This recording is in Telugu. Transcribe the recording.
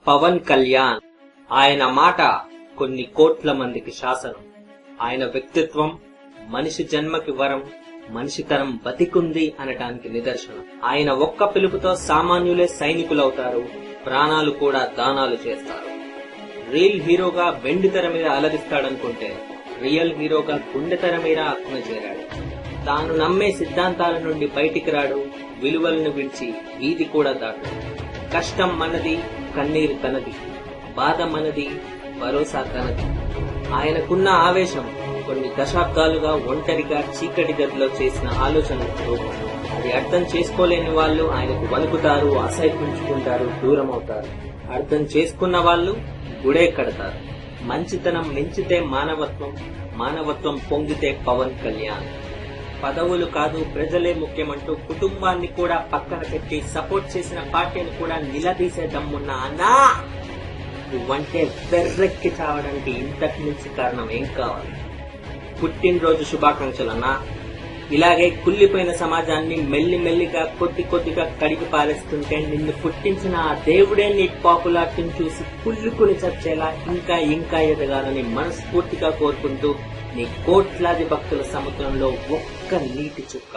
పవన్ కళ్యాణ్. ఆయన మాట కొన్ని కోట్ల మందికి శాసనం. ఆయన వ్యక్తిత్వం మనిషి జన్మకి వరం, మనిషితనం బతికుంది అనటానికి నిదర్శనం. ఆయన ఒక్క పిలుపుతో సామాన్యులే సైనికులవుతారు, ప్రాణాలు కూడా దానాలు చేస్తారు. రియల్ హీరోగా వెండి తెర మీద అలరిస్తాడనుకుంటే రియల్ హీరోగా గుండె తెర మీద అక్కున చేరాడు. తాను నమ్మే సిద్ధాంతాల నుండి బయటికి రాడు, విలువలను విడిచి వీధి కూడా దాటు. కష్టం మనది, కన్నీరు తనది, బాధ మనది, భరోసా తనది. ఆయనకున్న ఆవేశం కొన్ని దశాబ్దాలుగా ఒంటరిగా చీకటి గదిలో చేసిన ఆలోచనలతో అది అర్థం చేసుకోలేని వాళ్ళు ఆయనకు వణుకుతారు, అసహ్యించుకుంటారు, దూరం అవుతారు. అర్థం చేసుకున్న వాళ్ళు గుడే కడతారు. మంచితనం మించితే మానవత్వం, మానవత్వం పొంగితే పవన్ కళ్యాణ్. పదవులు కాదు ప్రజలే ముఖ్యమంటూ కుటుంబాన్ని కూడా పక్కన పెట్టి సపోర్ట్ చేసిన పార్టీని కూడా నిలదీసే దమ్మున్న అన్నా, నువ్వంటే వెర్రెక్కి చావడానికి ఇంతకు మించి కారణం ఏం కావాలి? పుట్టినరోజు శుభాకాంక్షలన్నా. ఇలాగే కుళ్ళిపోయిన సమాజాన్ని మెల్లిమెల్లిగా కొద్దిగా కడిగి పారేస్తుంటే నిన్ను పుట్టించిన ఆ దేవుడే నీ పాపులారిటీని చూసి కుళ్ళుకుని చచ్చేలా ఇంకా ఎదగాలని మనస్ఫూర్తిగా కోరుకుంటూ నీ కోట్లాది భక్తుల సముద్రంలో ఒక్క నీటి చుక్క.